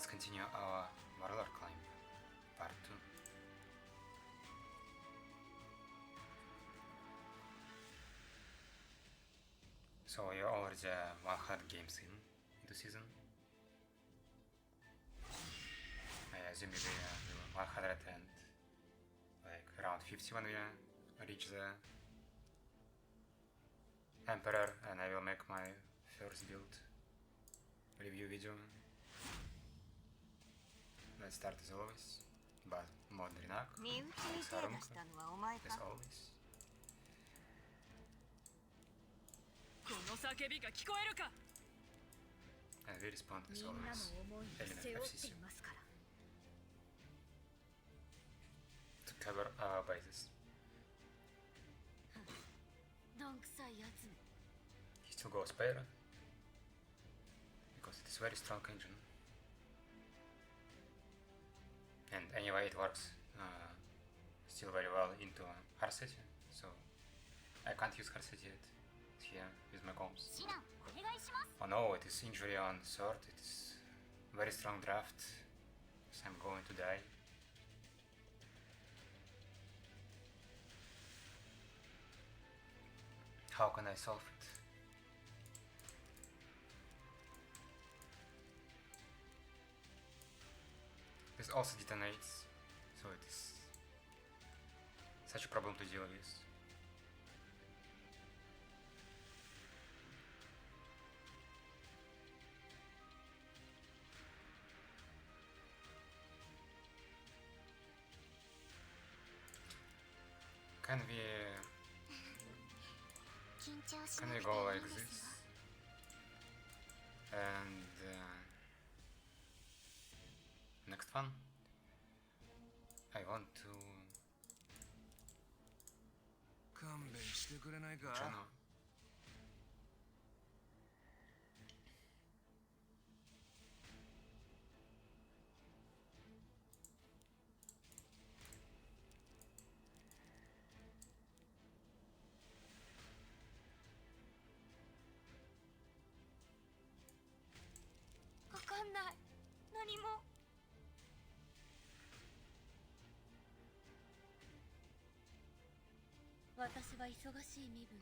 let's continue our Warlord climb, part 2. So you're already 100 games into season. I assume you will 100 and like around 50 when we reach the Emperor, and I will make my first build review video. Let's start as always, but mod Renak, as always. And we respond as always, element FCC, to cover our bases. He still goes Spare, because it is very strong engine. And anyway, it works still very well into Harseti, so I can't use Harseti yet here with my comps. Oh no, it is injury on sword, it is very strong draft, so I'm going to die. How can I solve it? This also detonates, so it is such a problem to deal with. Can we go like this? And next one, I want to Jano.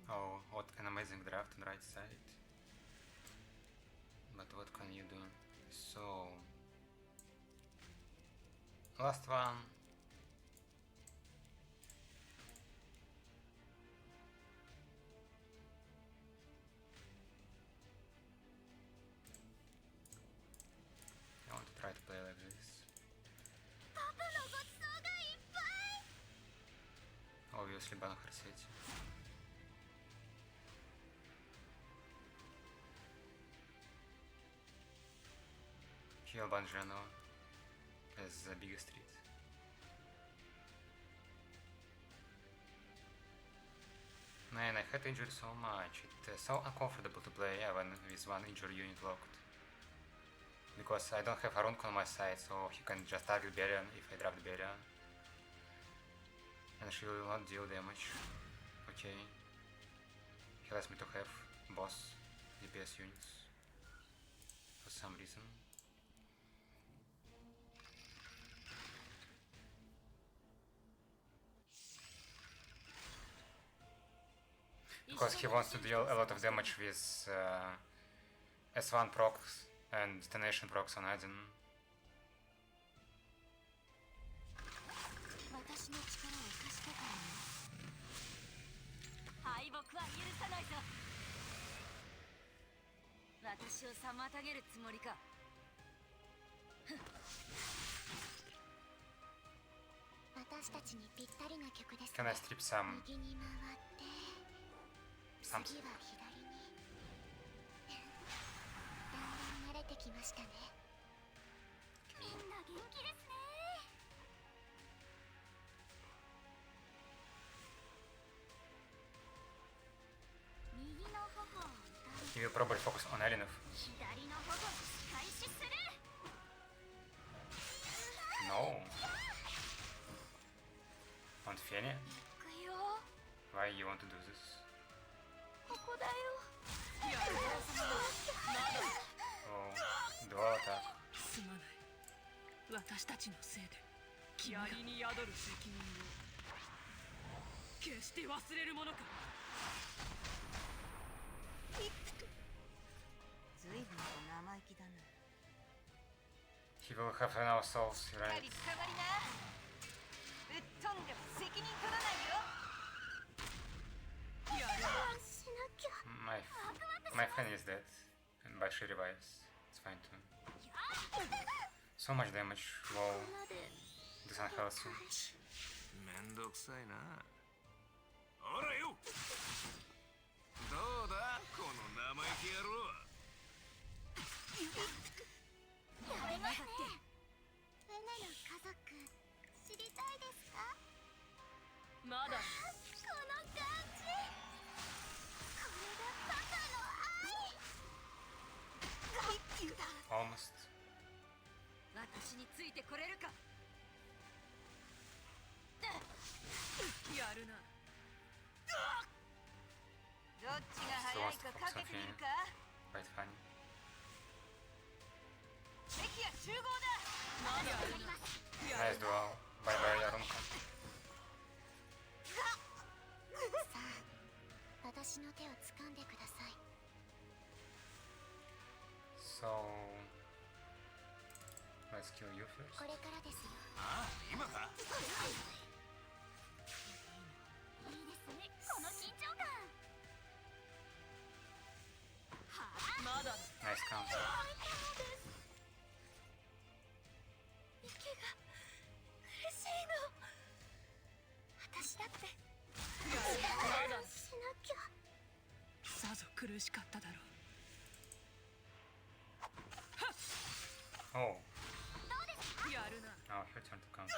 Oh, what an amazing draft on the right side. But what can you do? So, last one. I want to try to play like this. Obviously ban Harseti. He'll ban Jano as the biggest threat. Man, I hate injury so much. It's so uncomfortable to play when with one injury unit locked. Because I don't have Arunko on my side, so he can just target Berian if I drop the Berian. And she will not deal damage. Okay. He lets me to have boss DPS units for some reason. Because he wants to deal a lot of damage with S1 procs and detonation procs on Adin. Can I strip some something? He will probably focus on Elinov. No. On Fenne? Why you want to do this? Oh, dual attack. 私たちのせいで槍に宿る責任を決して忘れるものか。随分と生意気だな。 He will have enough souls, しっか right? り捕まりな。ぶっ飛んでも責任取らないよ。やるわ。 My Fenne is dead, and by she revives, it's fine too. So much damage, low, this unhealthy. めんどくさいな。ほらよ。どうだこの生意気野郎。やりますね。フェネの家族知りたいですか？まだ。この感じ。これがパパの愛。 Almost. 私についてこれるか。やるな。どっちが早いかかけてみるか。 Quite funny. 敵や集合だ。まだ。 Nice duel. Bye bye, Arunka. さあ、私の手を掴んでください。 So let's kill you first. これからですよ。ああ、今か。いいですね、この緊張感。まだ。 Nice counter. 息が苦しいの。私だってまだ。しなきゃ。さぞ苦しかっただろう。 Oh, やるな。 now her turn to counter.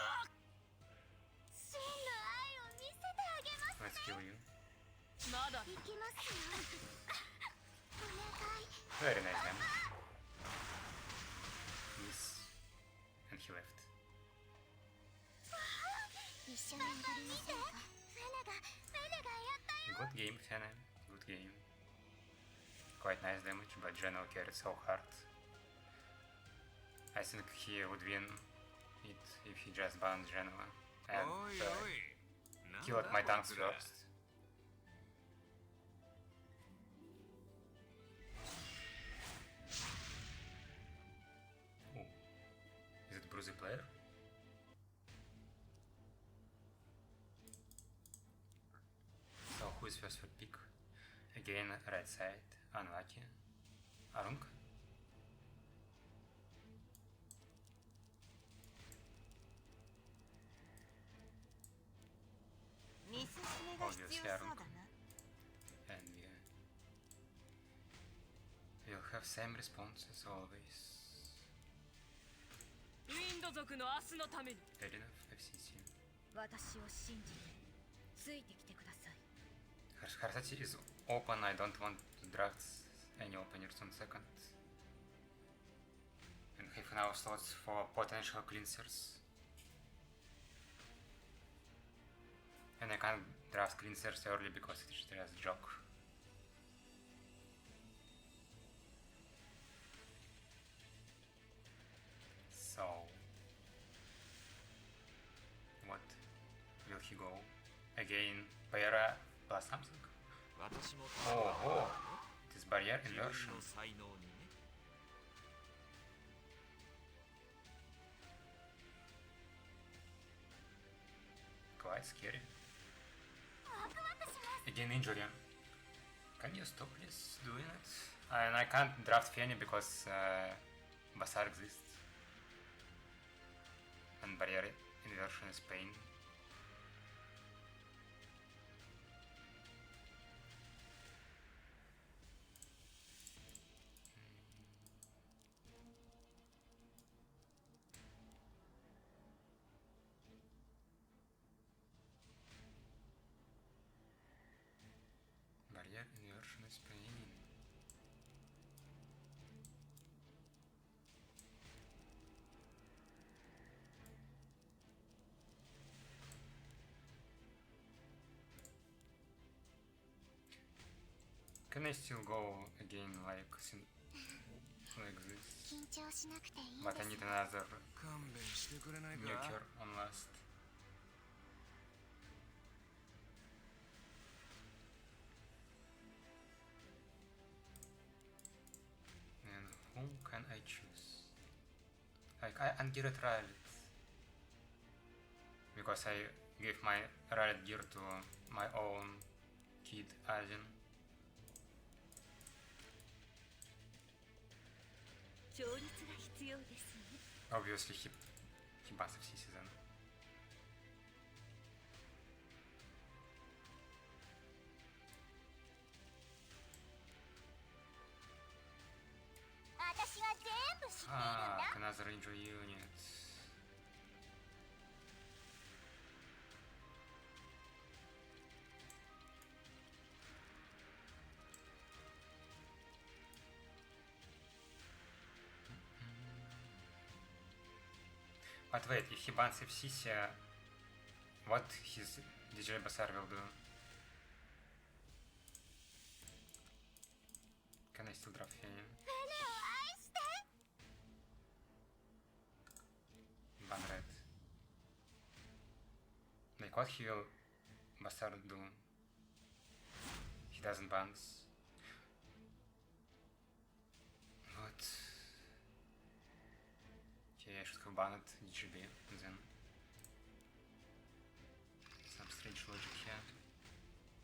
真の愛を見せてあげます Let's kill you. まだ。行きますよ。お願い。 Very nice damage. Yes. And he left. 一緒に踊りませんか？フェネがやったよ。 Good game, Fenne. Good game. Quite nice damage, but Geno carried so hard. I think he would win it if he just banned Genoa and おいおい。なんだ killed my こい tanks つら。 first. Oh, is it Bruzy player? So who is first for pick? Again, right side, unlucky. Arunka? And we'll have same response as always. ウィンド族の明日のために。 Fair enough, FCC. 私を信じてついてきてください。 Harsachi is open, I don't want to draft any openers on second. And have now slots for potential cleansers. And I can't draft cleansers early because it just joke. So what will he go? Again, Payara plus something? 私も Oh, it is barrier 自分 inversion. の才能にね。 Quite scary. ワクワクします。 Again injury. Can you stop please doing it? And I can't draft Fenne because Basar exists. And barrier inversion is pain. Barrier inversion is pain. Can I still go again like this? 緊張しなくていいん But で I す need another 勘弁してくれないか nuker on last. And whom can I choose? Like I ungeared Rallet because I gave my Rallet gear to my own kid Ajin. 調律が必要ですね Obviously he bans FC then. 私が全部知っているんだ Ah, another injury unit. But wait, if he bans FCC, what his DJ Bassar will do? Can I still drop Fenne? フェネを愛して Ban red. Like what he will Bassar do? He doesn't bans. What? Okay, I should have banned DGB then. Some strange logic here.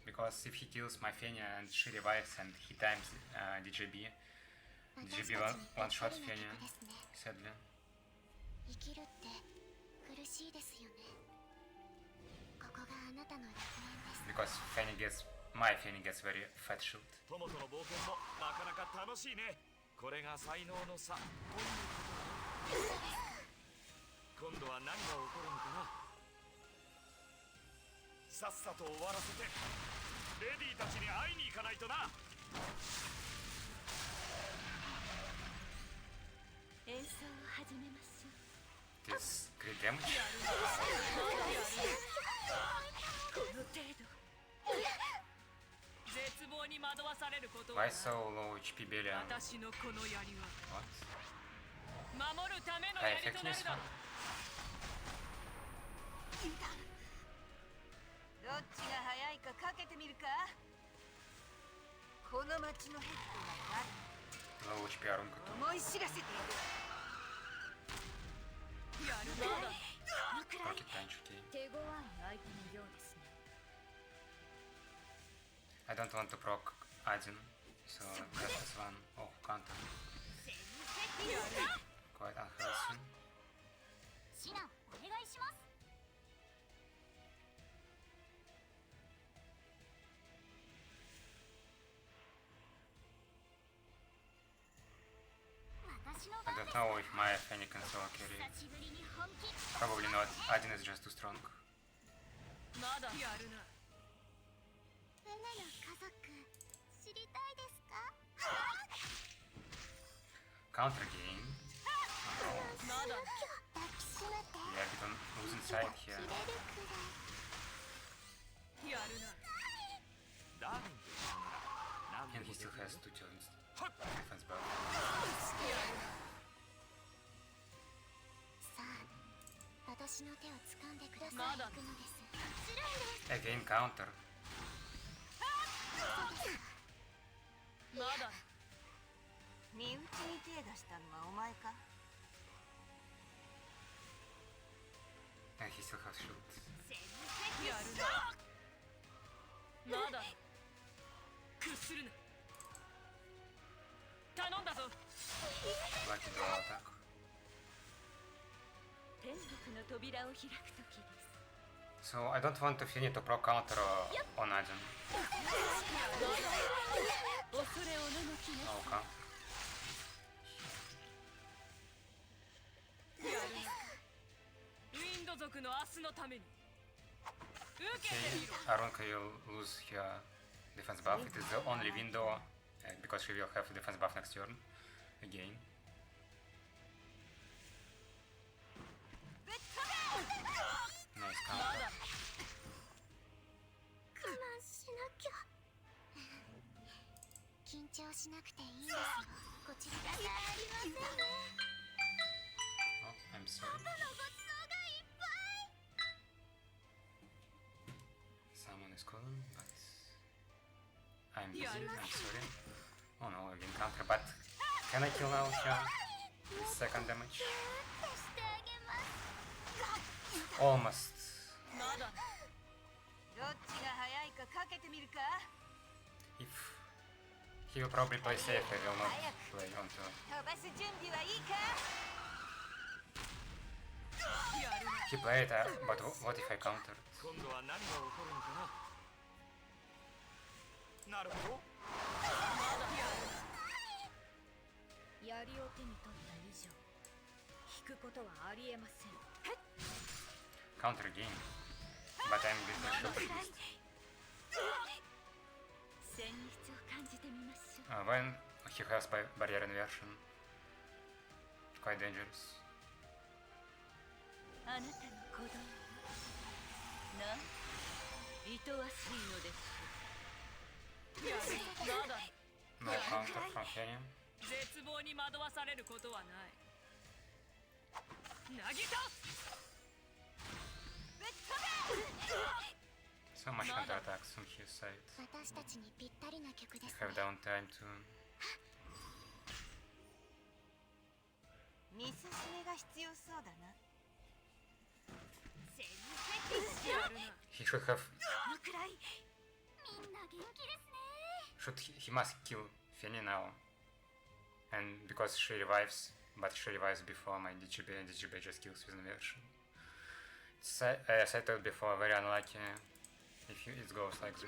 Because if he kills my Fenne and she revives and he times DGB, DGB one shot Fenne, sadly. 生きるって苦しいですよねここがあなたの楽園です Because my Fenne gets very fat shield. 友との冒険もなかなか楽しいね。これが才能の差ということだ。今度は何が起こるのかな。さっさと終わらせてレディーたちに会いに行かないとな。演奏を始めましょう This crit damage? この程度絶望に惑わされることは Why so low HP Belian? 私のこの槍は What? 守るための High 槍とな effectiveness るだ one? どっちが早いかかけてみるかこの町のヘッドが Low HP Arunka 誰思い知らせているやるなだ Rocket Punch, okay. 手強い相手のようですね I don't want to proc Ajin, so just this one. Oh, counter. Quite unhealthy. シナお願いします I don't know if my Fenne can solo carry. Probably not. Ajin is just too strong. まだやるなフェネの家族知りたいですか Counter game. まだ抱きしめて Yeah, we don't lose inside here. 切れるくらいやるなダーウィンと一緒なら何 And で he も still できる has 2 turns. Defense buff. さあ私の手を掴んでくださいまだ行くのですもちろんです Again counter. まだ身内に手出したのはお前か And he still has shields. やるなまだ屈するな頼んだぞ Lucky dual attack. 天国の扉を開く時です So I don't want to Fenne to proc counter on Ajin. 恐れおののきな No counter. ウィンド族の明日のために受けて Okay, みろ Arunka will lose her defense buff. It is the only window because she will have defense buff next turn. Again. Nice ま counter. だ我慢しなきゃ緊張しなくていいんですよこちらがありませんね I'm busy, I'm sorry. Oh no, again counter, but can I kill now here? Second damage. Almost. まだどっちが早いかかけてみるか If he will probably play safe, I will not play onto. 飛ばす準備はいいか He played, but what if I countered? 今度は何が起こるのかな。なるほど。槍を手に取った以上引くことはありえません。 Counter game. But I'm with the shot at least. 戦慄を感じてみましょう。 When he has barrier inversion, quite dangerous. あなたの鼓動な愛おしいのです。まだ No counter from Fenne. 絶望に惑わされることはないなぎ倒す So much counter attacks on his side. 私たちにぴったりな曲で I す have ね。 downtime to. ミススメが必要そうだな He should have. このくらいみんな元気ですね。 He must kill Fenne now. And because she revives, but she revives before my DGB, and DGB just kills with inversion. It's, as I told before, very unlucky if it goes like this.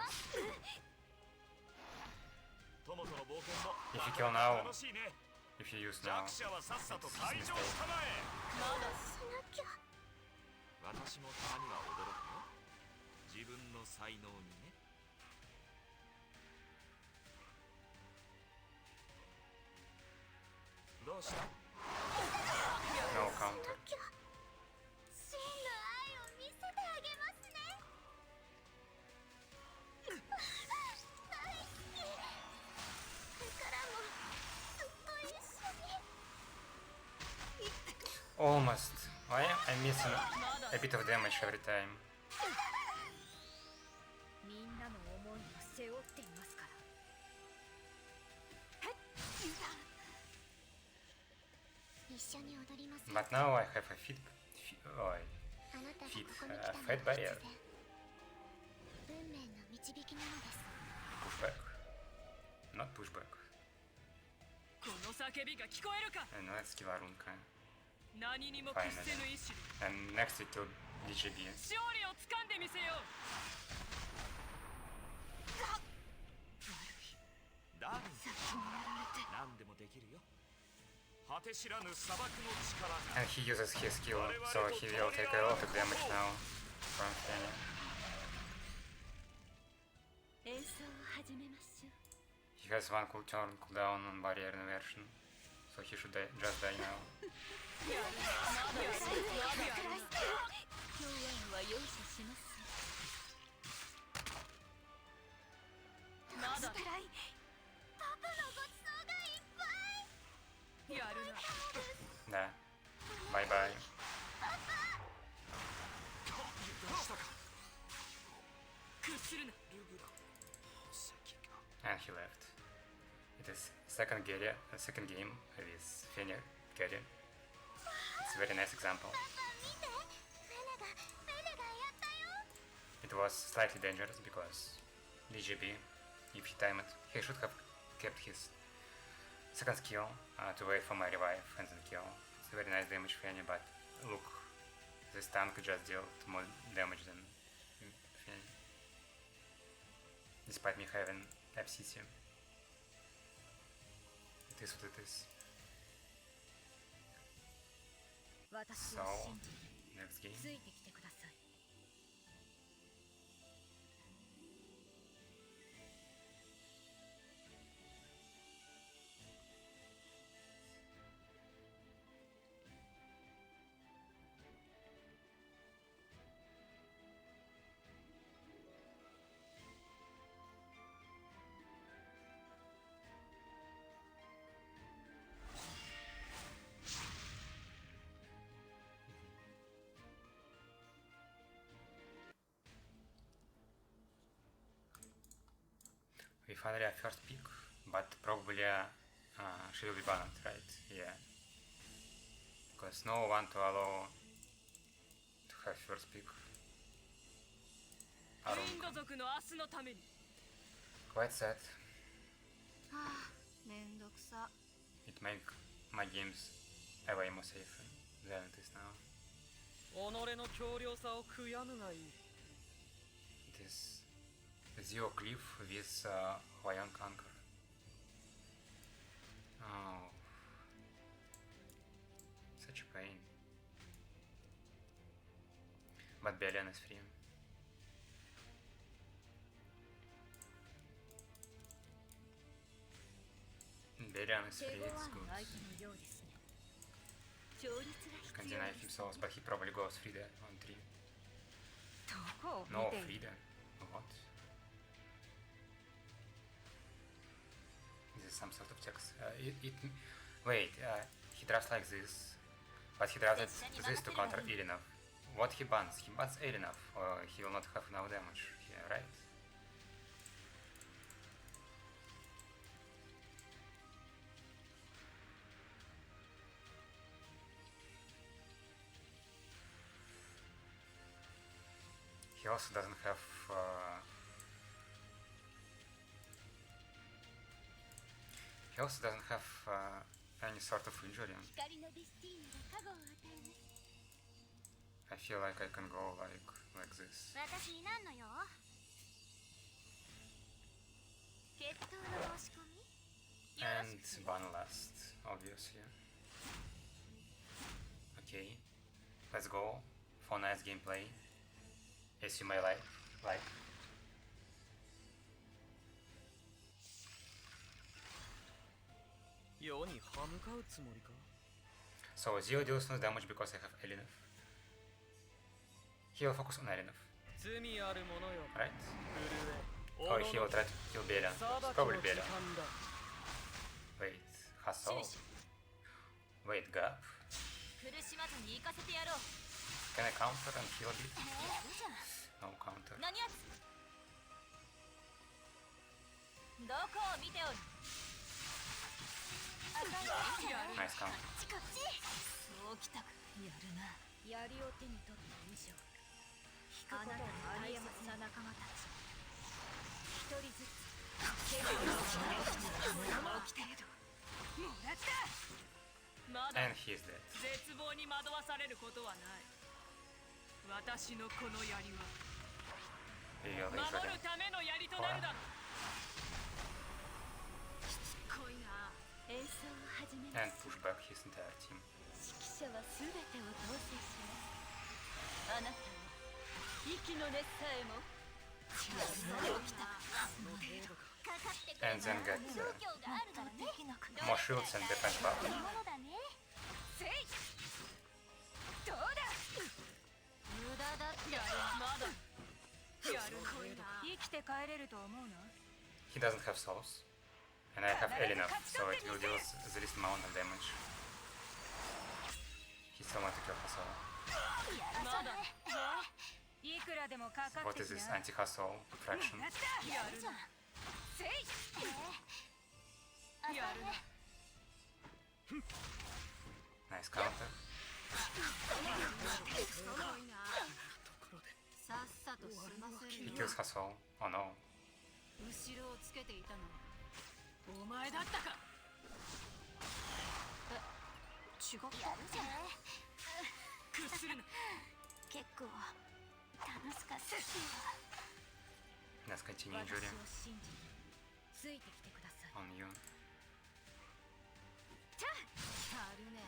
友との冒険も If you kill now, 楽しいね。 if you use now, 弱者はさっさと it's 退 his 場 mistake. したまえ。しなきゃ。私もたまには驚くよ。自分の才能にね。どうした？ No counter. 真の愛を見せてあげますね。大好き。これからもずっと一緒に。 Almost. Why I'm missing a bit of damage every time? みんなの思いを背負っていますから。 一緒に踊りません。 But now I have a oh, あなたが feet, ここに来たの fight は barrier. 突然。運命の導きなのです。 Pushback. Not pushback. この叫びが聞こえるか And let's kill Arunka. 何にも屈せぬ意志で And next we kill DGB. 勝利をつかんでみせようダーリン、何でもできるよ。果て知らぬ砂漠の力が。 And he uses his skill, so he will take a lot of damage now from Fenne. 演奏を始めましょう。 He has one cooldown on barrier inversion, so he should just die now. 今日は容赦します。まだパパのごちそうがいっぱい。やるな Nah. Bye bye. 屈するな And he left. It is second game with Fenne carry. It's a very nice example. パパ見て、フェネがやったよ。 It was slightly dangerous because DGB, if he timed, he should have kept his second skill to wait for my revive and then kill. It's a very nice damage Fenne, but look, this tank just dealt more damage than Fenne. Despite me having FCC. It is what it is. 私 So, を信じて next game. ついてきてください。finally a first pick, but probably she will be banned, right? Yeah. Because no one to allow to have first pick. ウィンド族の明日のために Quite sad. はあ、めんどくさ。 It make my games a way more safe than it is now. 己の強量さを悔やむがいい This Zero Cliff with Lion Conquer. Oh. Such a pain. But Belian is free. Belian is free, it's good. 相手のようですね。勝率が Can 必要 deny です himself, but he probably goes free there on 3. どこを No 見てい free る there. What? This is some sort of checks. Wait, he drafts like this, but he drafted this to counter Irinov. What he bans? He bans Irinov, or he will not have enough damage here, right? He also doesn't have any sort of injury. 光のディスティーヌが加護を与えます。 I feel like I can go like this. 私に何の用？決闘の申し込み？ And ban last, obviously. Okay, let's go for nice gameplay. As you may like. 世に歯向かうつもりか So Zio deals no damage because I have Elinov. He will focus on Elinov, 罪ある者よ right? 震 Or え he will try to kill Belian. 裁き Probably の時 Belian. 間だ Wait, Hassel. Wait, Gap. 苦しまずに行かせてやろう。 Can I counter and heal a bit? いいじゃん。 No counter. 何やつ？どこを見ておる？ Nice counter. こっち。そうきたか。やるな。槍を手に取った以上。引くことが大切な仲間たち。一人ずつ。怪我を起きてる。もらった。まだ And he is dead. 絶望に惑わされることはない私のこの槍は Really 守 for る them. ための槍となるだろうしつこいな演奏を始めま And す。 push back his entire team. 指揮者は全てを統制します。あなたの息の熱さえも力が起きた。かかってくれ And then get 度胸があるからね。 more shields and defense buff. いいものだね。せい。どうだ。無駄だってまだやる生きて帰れると思うな。 He doesn't have souls. And I have Elinov, so it will deal the least amount of damage. He still wants to kill Hassel. まだいくらでもかかっ What て is き this な。 anti-Hassel fraction? やるなせい。やるな Nice counter. さっさと済ませ He るよ。 kills Hassel. Oh no. 後ろをつけていたのはお前だったか違った。やるぜ。屈するな結構楽しかったし。 Let's continue 私を injury 信じてついてきてください。 on you. やるね。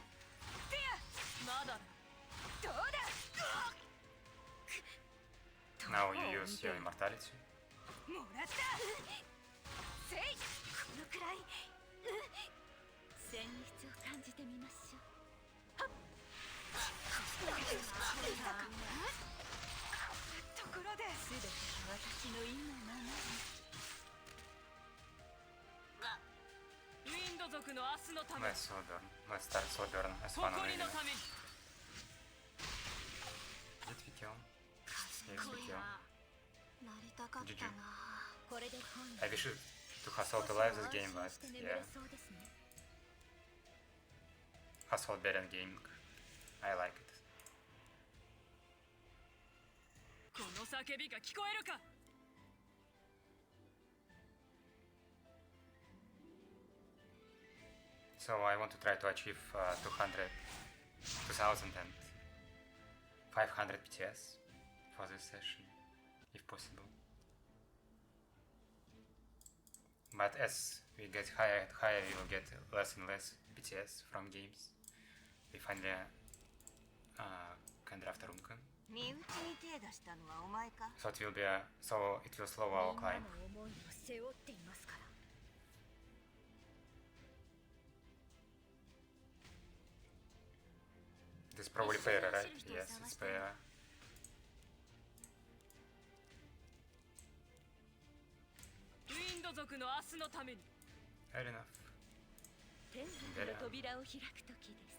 まだどうだ。 Now you use your immortality. もらった。せい。このくらい旋律を感じてみましょう。ところで。すべて私の意のままに。ウィンド族の明日のため Let's Swordburn. Let's start Swordburn as one on 誇り enemy. のために Did we kill? Yes, we kill. なりたかったな。これで本 We should to hustle to live this game, but 少しは安心して眠れ yeah, そうですね。 hustle better in gaming. I like it. この叫びが聞こえるか。 So I want to try to achieve 200, 2000 and 500 PTS for this session, if possible. But as we get higher and higher, we will get less and less PTS from games. We finally can draft a Runken. 身内に手出したのはお前か？ So it will slow our みんな climb. の思いを背負っていますから。 This is probably Pera, right? Yes, it's Pera. ウィンド族の明日のために。 Fair enough. 天国の扉を開く時です。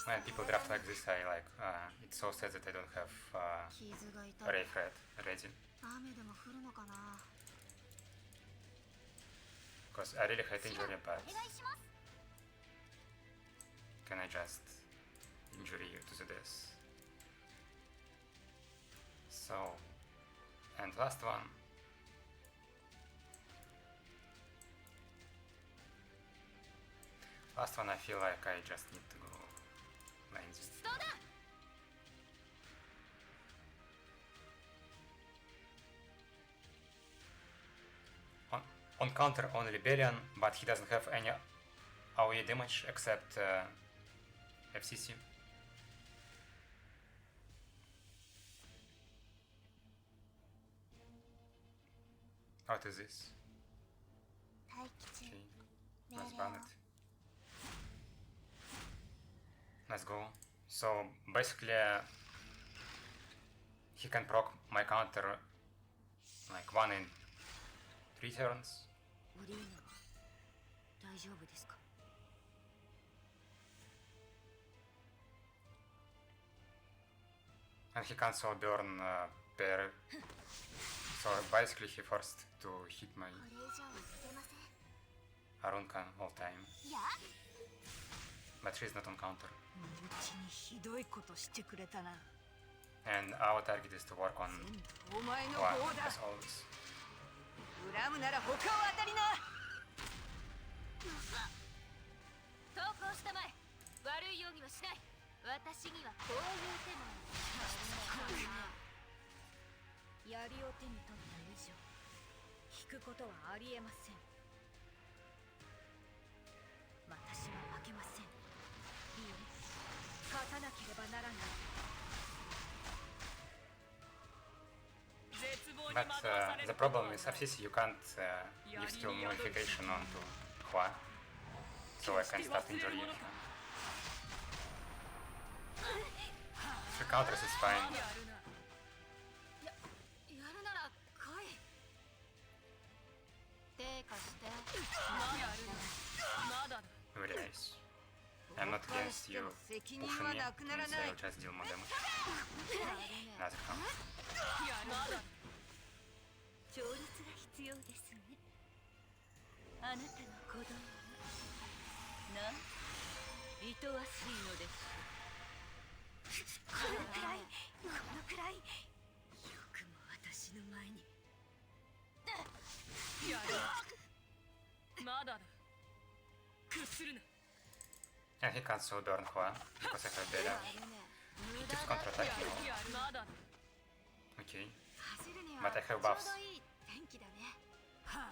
When people draft like this, I like. It's so sad that I don't have 傷が痛 Ray い。 Thread ready. 雨でも降るのかな。 Because I really hate injury, but お願いします。 can I just injury you to the death? So, and last one. Last one, I feel like I just need to go lanes. 出動だ。 On counter only Bellion, but he doesn't have any AoE damage except FCC. What is this? 待機中。 Okay, let's ban it. Let's go. So basically, he can proc my counter like 1 in 3 turns. オリーナは大丈夫ですか？ And he can so burn pair. So basically he forced to hit my これ以上は打てません。 Arunkan all time. いや。 But she's not on counter. 身内にひどいことしてくれたな。 And our target is to work on お前の one 方だ。 as always. 恨むなら他を当たりな。投降したまえ。悪い容疑はしない。私にはこういう手もある。槍を手に取った以上、引くことはありえません。私は負けません。いいえ、勝たなければならない。 絶望に But 惑わされ the ることは problem is FCC, you can't give skill modification onto Hua. So I can start injury if you counters it's fine. やるな。やるなら来い。手貸して。やるな。まだだ。 Very nice. I'm not against you 責 pushing 任 me, はなくなら means な I い will。just deal more damage. やるね。 Another count. やるまだ。調律が必要ですね。あなたの子供な、愛おしいのです。このくらい、このくらい。よくも私の前に。やるな。まだだ。屈するな。 And he can't so burn Hua because I have Bella. やるね。無 He 駄 keeps だ。 counter-attacking. やるまだだ。 Okay. 走るに But は I ちょ have う buffs. どいい天気だね。はあ。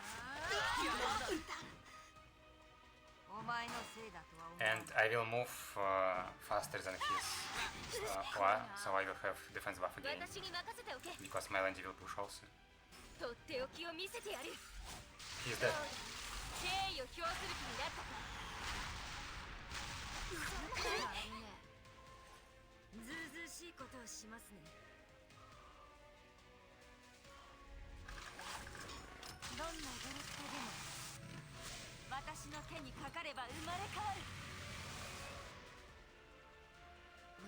やまだ。お前のせいだとは思う。 And I will move faster than his Hua, so I will have defense buff again. 私に任せておけ。 Because my Landy will push also. とっておきを見せてやる。 He's dead. 敬意を表する気になったか。ずうずうしいことをしますね。どんなドロップでも私の手にかかれば生まれ変わる。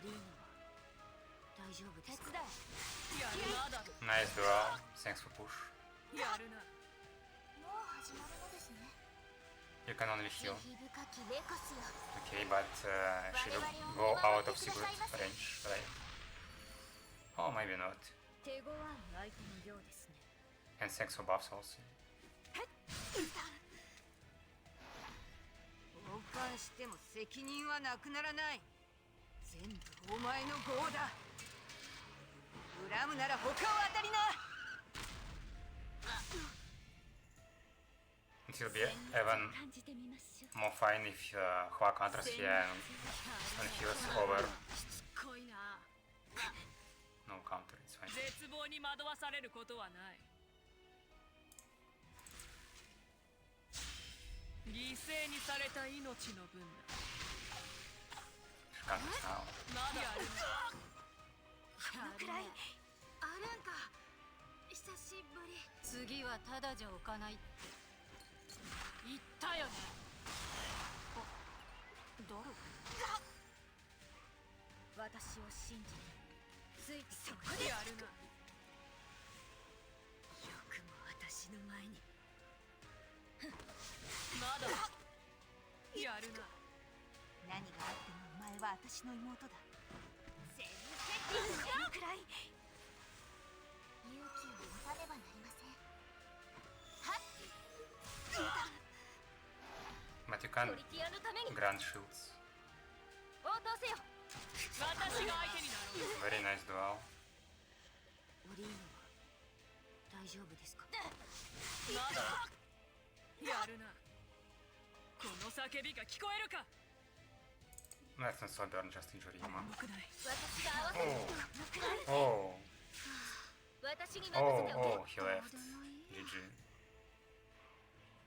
リーノ大丈夫ですか？やるなだろ Nice duel. Thanks for push. やるなもう始まるのですね。 You can only heal. 慈悲深きレカスよ。 Okay, but she will go out of secret range, right? Oh, maybe not. 手強い相手のようですね。 And thanks for buffs also. 交換しても責任はなくならない。全部お前の業だ。恨むなら他を当たりな。 It will be even 感じてみましょう。 more fine if Hua counters here and heals over. しつこいな No counter, it's fine. 絶望に惑わされることはない犠牲にされた命の分だ She counters now. まだやるなこのくらいあるんか。久しぶり。次はただじゃおかないって言ったよね誰？私を信じてついてきてくれ。やるなよくも私の前に。まだやるな何があってもお前は私の妹だ。このくらい勇気を持たねばなりません。はっ But you can トリティアのために grant shields. 応答せよ。私が相手になろう Very nice duel. オリーノは大丈夫ですか？まだやるなこの叫びが聞こえるか Let's not slow burn, just injury him. 僕ない私が合わせる。 Oh, 私に任せて oh, お oh, he left. GG.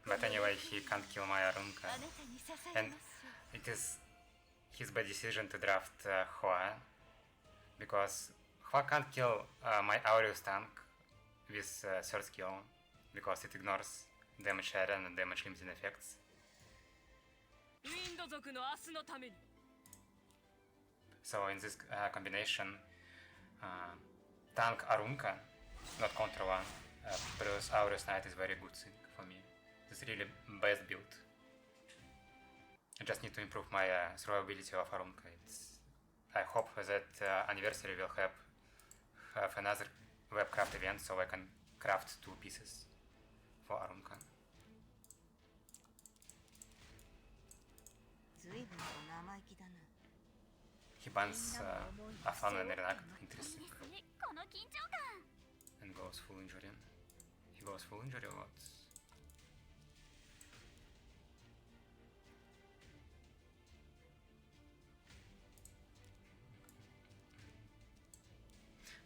But anyway, he can't kill my あ Arunka. なたに刺され And ます。 it is his bad decision to draft Hua. Because Hua can't kill my Aureus tank with third skill. Because it ignores damage area and damage limiting effects. ウィンド族の明日のために So in this combination, tank Arunka, not contra one, plus Aureus Knight is very good thing for me. It's really best build. I just need to improve my survivability of Arunka. I hope that anniversary will have another webcraft event so I can craft 2 pieces for Arunka. 随分と生意気だな。 He bans Afan and Renak, いい interesting, ですね。この緊張感。 and goes full injury. He goes full injury or what?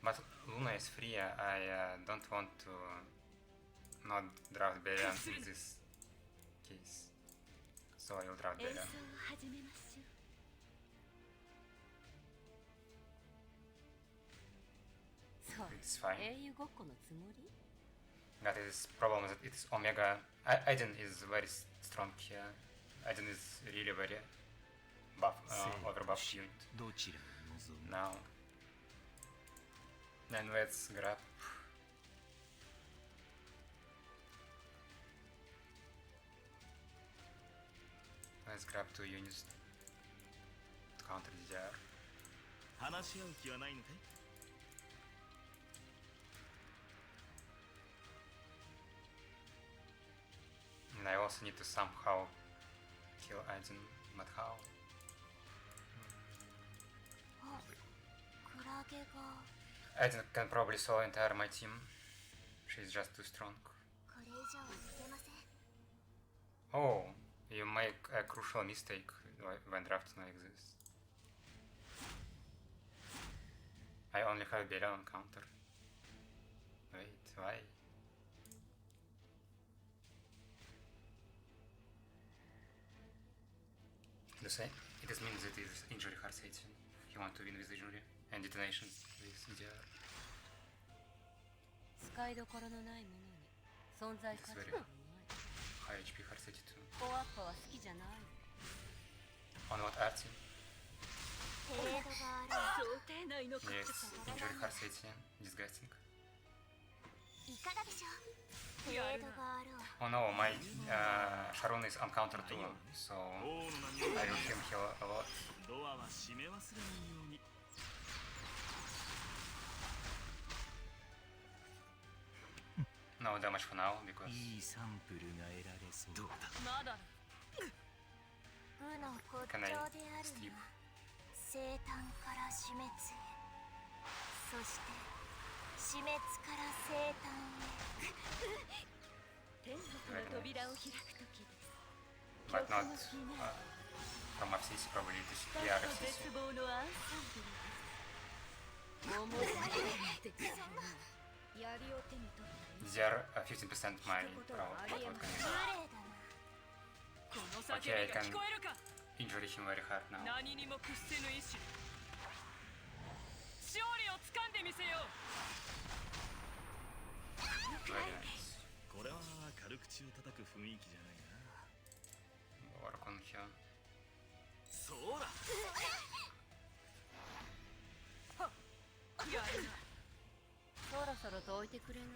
But Luna is free. I don't want to not draft Belian in this case. So I will draft 演奏 Belian. を始めましょう。 そう It's fine. 英雄ごっこのつもり？ That is problem is that it is Omega. Aiden is very strong here. Aiden is really very overbuffed unit どちらを望む now. Then let's grab. Let's grab 2 units to counter DDR. 話し合う気はないのかい？ And I also need to somehow kill Aiden, but how? クラゲが Aiden can probably solo entire my team. She's just too strong. これ以上は打てません。 Oh, you make a crucial mistake when drafting like this. I only have Belial on counter. Wait, why? The same. It is means that it is injury hard setting. He want to win with injury and detonation with DDR. 使いどころのないものに存在価値がない。 High HP hard setting too. コアッパは好きじゃない。 On what art team? 程度がある想定内の Yes, injury hard city, disgusting. いかがでしょう程度がある Oh no, my Sharon is on counter too, so 王の波を I will him heal a lot. ドアは閉め忘れないように No damage for now because いいサンプルが得られそうどうだまだ具の骨頂 can で I ある sleep? 生誕から死滅へそして死滅から生誕へ天国の扉を開く時です But not from FCC, probably this 絶 RFCC. 望のアンサンブルです面白い敵そんな槍を手に取った They are 15% my power, but what can I 無 do? 礼だなこの叫びが聞こえるか Injury him very hard now. 何にも屈せぬ意志勝利をつかんでみせよう Very nice. これは軽口を叩く雰囲気じゃないな Work on here. そうだやるなそろそろどいてくれない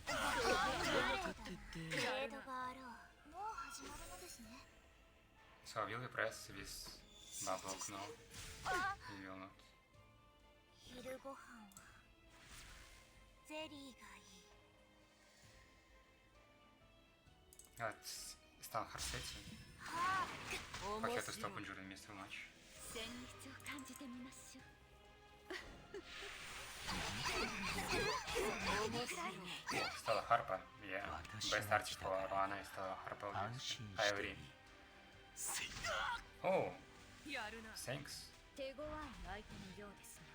程度があろうもう始まるのですね So will you press this bar block now? You will not. 昼ご飯はゼリーがいい Let's stun her city. はあ I have to stop injuring me so much. 旋律を感じてみましょう Stella Harper, yeah. Best artist for Roana is Stella Harper. I agree. Oh, やるな thanks. 手強い相手のようですね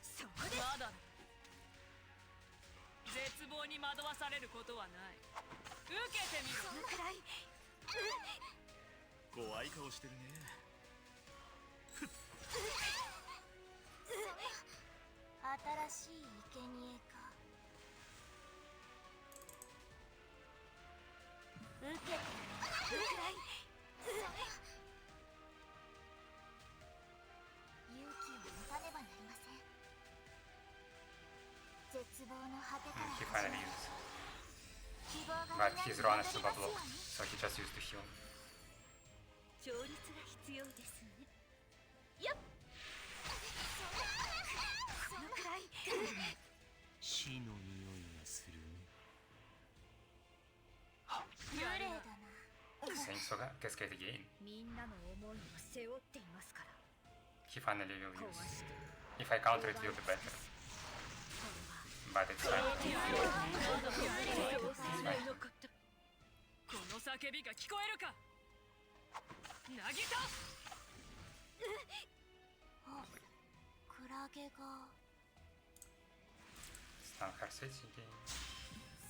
そこでまだ絶望に惑わされることはない受けてみろそのくらい怖い顔してるね新しい生贄か受けてみるくらい勇気を持たねばなりません絶望の果てから He finally used. 希望が But 胸に his Roana 宿 is りま super すよう blocked, に so he just used to heal. 調律が必要ですねよっそのくらい死の匂いがするね無礼だな Saint Soga, Cascade again. みんなの思いを背負っていますから He finally will 壊 use. して If I counter it, will be better. But it's fine. この叫びが聞こえるかなぎたクラゲが Stun her city again.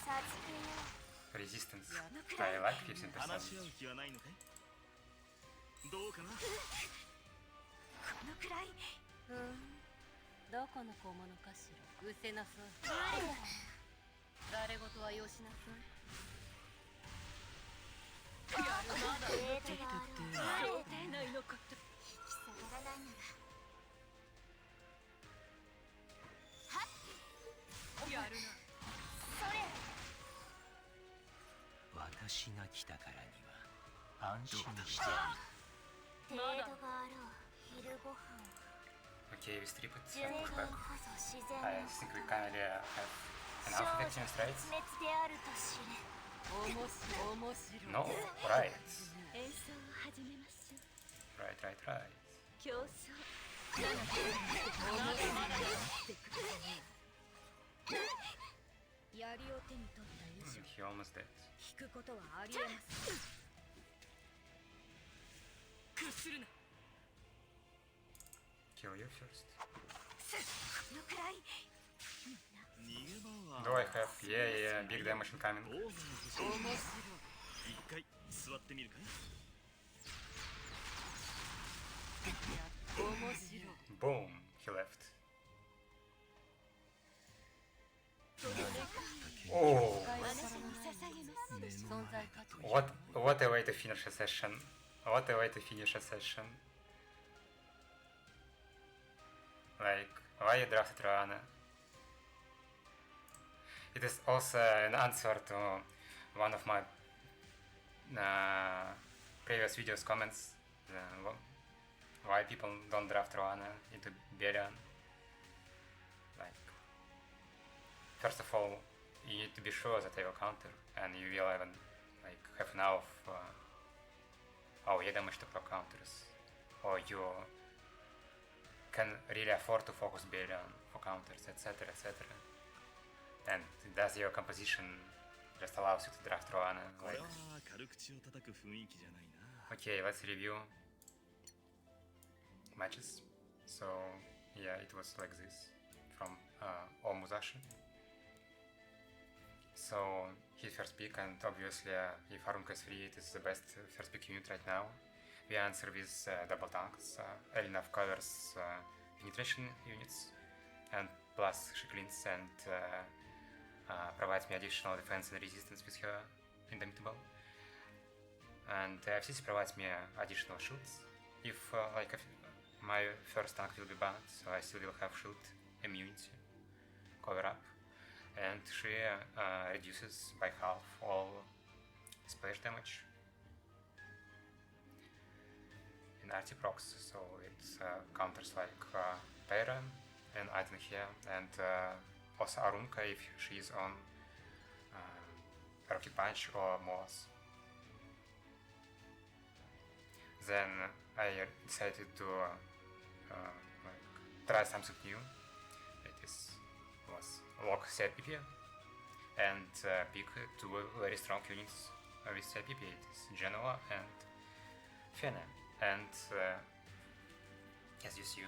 授けよ Resistance. I like 15%. 話し合う気はないのかいどうかなこのくらいどこの小物かしらうせなさい誰事はよしなさい程度がある想定内のこと引き下がらないならやるなそれ私が来たからには安心して程度があろう昼ご飯は Okay, we strip it 純 and 真 push back. こそ自然 I の think we can really have 少 enough 女 effectiveness, right? 絶滅であると知れ 面白い No? Right. 演奏を始めましょう Right. 競争槍を手に取った以上 He almost dead. 引くことはありえません屈するな Kill you first. このくらい逃げ場は Do I have? Yeah, big damage incoming. オーバーの星一回座ってみるかい Boom, he left. Oh, 存在価値 what a way to finish a session. What a way to finish a session. Like, why you drafted Roana? It is also an answer to one of my previous videos comments. Why people don't draft Roana into Berian. Like, first of all, you need to be sure that they will counter, and you will even like have enough AOE damage to proc counters, or you can really afford to focus Berian for counters, etc, etc. And thus your composition just allows you to draft Roana. これ Like, は軽口を叩く雰囲気じゃないな。 okay, let's review matches. So yeah, it was like this from Omuzashi. So his first pick, and obviously if Arunka is free, it is the best first pick unit right now. We answer with double tanks. Elinov covers penetration units, and plus she cleans and provides me additional defense and resistance with her Indomitable. And FCC provides me additional shields if my first tank will be banned, so I still will have shield immunity cover up. And she reduces by half all splash damage in RT procs, so it counters like Pera and Aiden here, and also Arunka if she is on Rocket Punch or Moss. Then I decided to like, try something new. It was lock CIPP and pick two very strong units with CIPP. It is Genoa and Fenne. And as you see,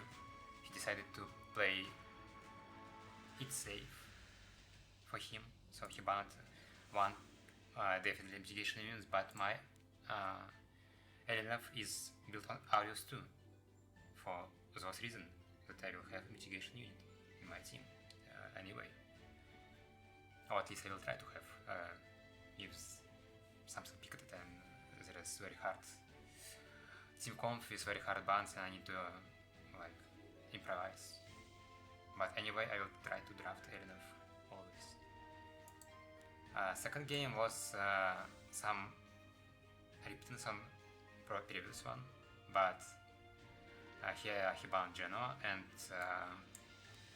he decided to play it safe for him, so he banned one definitely mitigation units, but my LLF is built on Arius 2 for those reasons that I will have mitigation unit in my team anyway, or at least I will try to have if something picked and there is very hard team conf is very hard bans and I need to like improvise, but anyway I will try to draft LLF always. Second game was some reptons on previous one, but here he banned Genoa and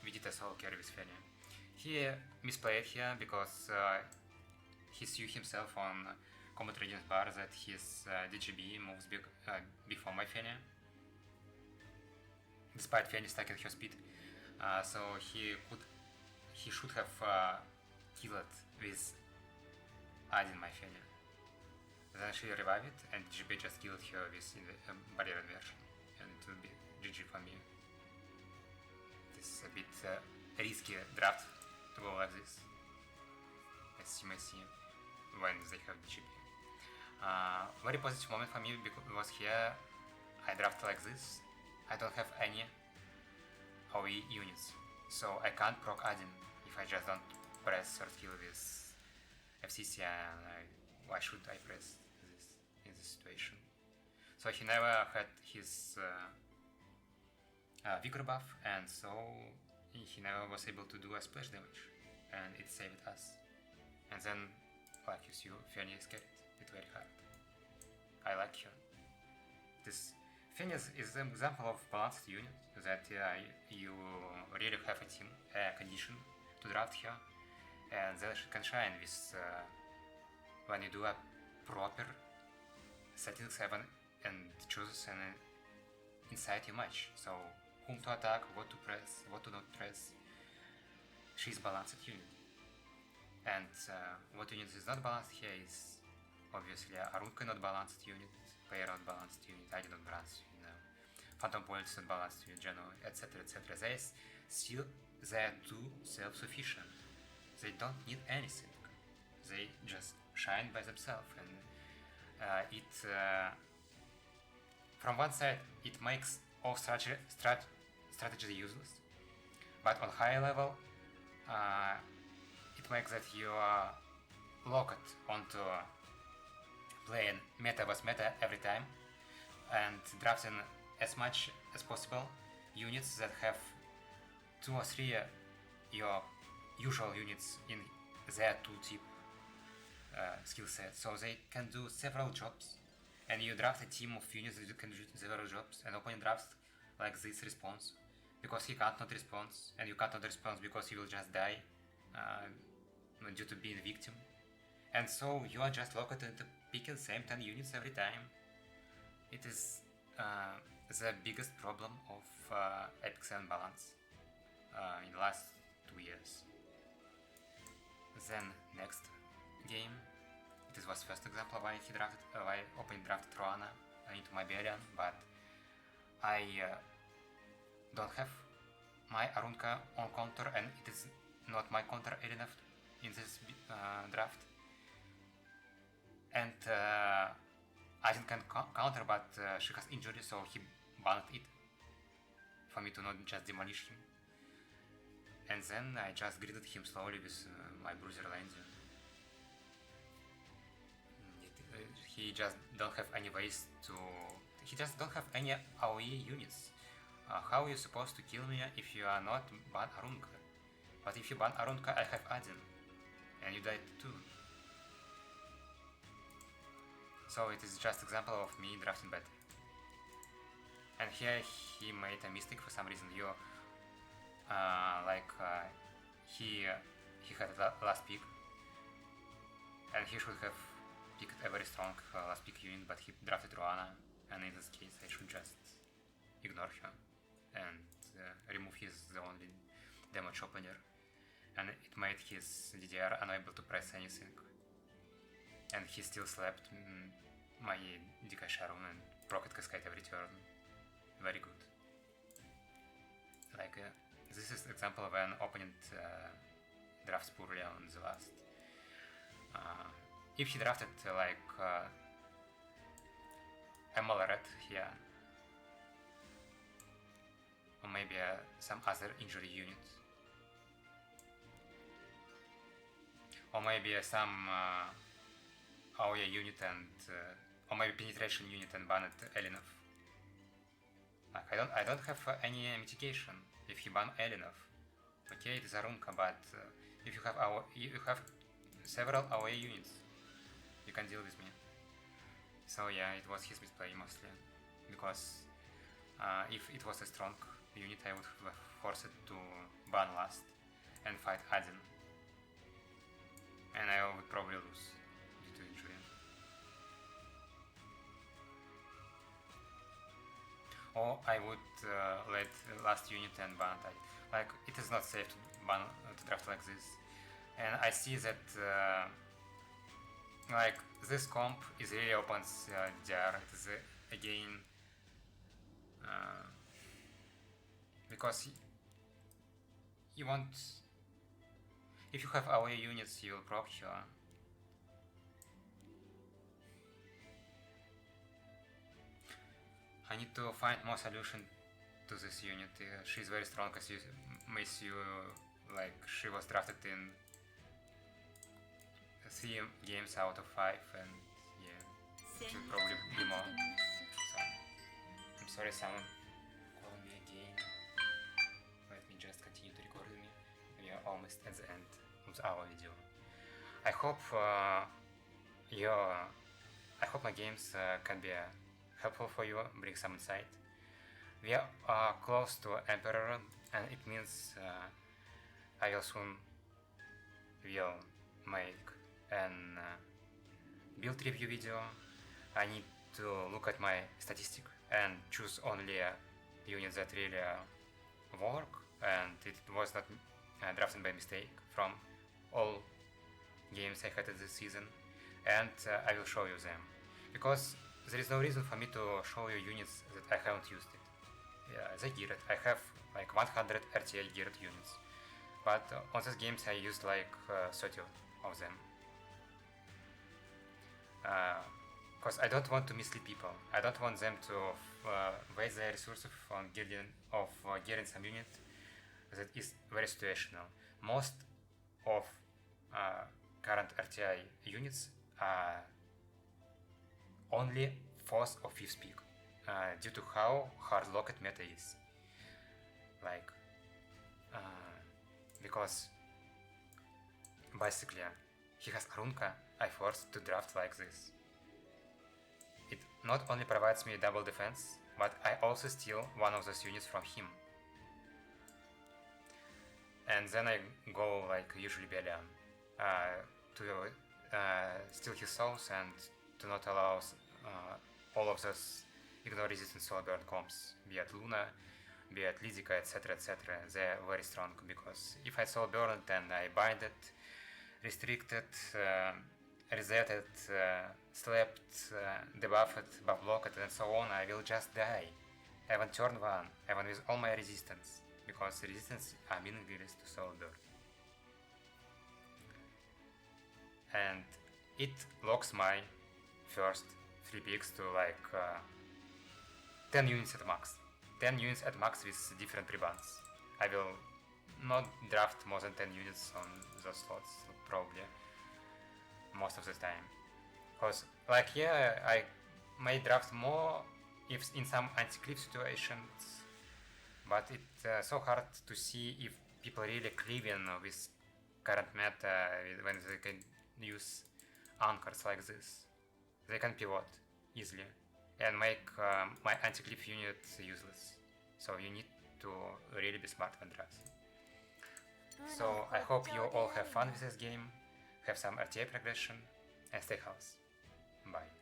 we did a solo carry with Fenne. He misplayed here because he saw himself on combat readiness bar that his DGB moves before my Fenne, despite Fenne stacking her speed. So he should have killed with adding my Fenne. Then she revived it and GB just killed her with the barrier inversion, and it will be GG for me. This is a bit risky draft to go like this, as you may see when they have GP. Very positive moment for me because here I draft like this. I don't have any AOE units, so I can't proc Adin if I just don't press third skill with FCC, and why should I press this in this situation? So he never had his vigor buff, and so he never was able to do a splash damage, and it saved us. And then, like you see, Fenne is carried it very hard. I like her. This Fenne is an example of balanced unit that you really have a team condition to draft her, and then she can shine with when you do a proper settings even and chooses an inside your match. So whom to attack, what to press, what to not press. She's balanced unit. And what unit is not balanced here is obviously Arunka not balanced unit, Player not balanced unit, ID not balanced unit, Phantom Points not balanced unit, Genoa, etc, etc. They are too self-sufficient. They don't need anything. They just shine by themselves, and from one side it makes all strategy useless, but on higher level it makes that you are locked onto playing meta vs meta every time, and drafting as much as possible units that have 2 or 3 your usual units in their tooltip skill set, so they can do several jobs, and you draft a team of units that can do several jobs, and opponent drafts like this response because he can't not respond, and you can't not respond because he will just die due to being victim, and so you are just locked into picking same 10 units every time. It is the biggest problem of Epic 7 balance in the last 2 years. Then next game, it was first example why opened drafted Roana into my Berian, but I don't have my Arunka on counter, and it is not my counter enough in this draft. And Aizen can counter, but she has injury, so he banned it for me to not just demolish him. And then I just greeted him slowly with my Bruiser Landion. He just don't have any ways to... He just don't have any AoE units. How are you supposed to kill me if you are not ban Arunka? But if you ban Arunka, I have Adin, and you died too. So it is just example of me drafting better. And here he made a mistake for some reason. He had last pick, and he should have picked a very strong last pick unit, but he drafted Roana, and in this case I should just ignore him and remove his only damage opener, and it made his DDR unable to press anything, and he still slapped my Dika Sharon and Rocket Cascade every turn. Very good. Like this is example of an opponent drafts poorly on the last. If he drafted a Malaret here, or maybe some other injury unit, or maybe some AoE unit and or maybe penetration unit and banned Elinov. Like I don't have any mitigation if he ban Elinov. Okay, it is Arunka, but if you have several AoE units, you can deal with me. So yeah, it was his misplay mostly, because if it was a strong unit, I would have forced it to ban last and fight Adin, and I would probably lose due to injury. Or I would let last unit and ban it. Like, it is not safe to draft like this, and I see that like this comp is really opens DDR. It is again because you want, if you have AoE units, you will proc here. I need to find more solution to this unit. She's very strong, as you may see, like she was drafted in 3 games out of 5, and yeah, it should probably be more. So, I'm sorry, someone calling me again. Let me just continue to record me. We are almost at the end of our video. I hope my games can be helpful for you, bring some insight. We are close to Emperor, and it means I will soon make an build review video. I need to look at my statistic and choose only units that really work, and it was not drafted by mistake from all games I had this season, and I will show you them, because there is no reason for me to show you units that I haven't used it. Yeah, they geared. I have like 100 RTA geared units, but on these games I used like 30 of them. Because I don't want to mislead people. I don't want them to waste their resources on gearing some unit that is very situational. Most of current RTI units are only 4th or 5th pick. due to how hard locked meta is. Like, because basically he has Arunka, I forced to draft like this. It not only provides me double defense, but I also steal one of those units from him. And then I go like usually Belian to steal his souls and to not allow all of those ignore resistant soul burn comps, be it Luna, be it Lidica, etc, etc. They're very strong because if I soul burn it and I bind it, restricted, resetted, slapped, debuffed, buff blocked, and so on, I will just die. Even turn 1, even with all my resistance, because resistance are meaningless to soul burn. And it locks my first 3 picks to like 10 units at max. 10 units at max with different rebans. I will not draft more than 10 units on those slots, probably, most of the time. Because, like, yeah, I may draft more if in some anti-cliff situations, but it's so hard to see if people really cleaving with current meta when they can use anchors like this. They can pivot easily and make my anti-cliff unit useless. So you need to really be smart when drafting. So I hope you all have fun with this game, have some RTA progression, and stay healthy. Bye.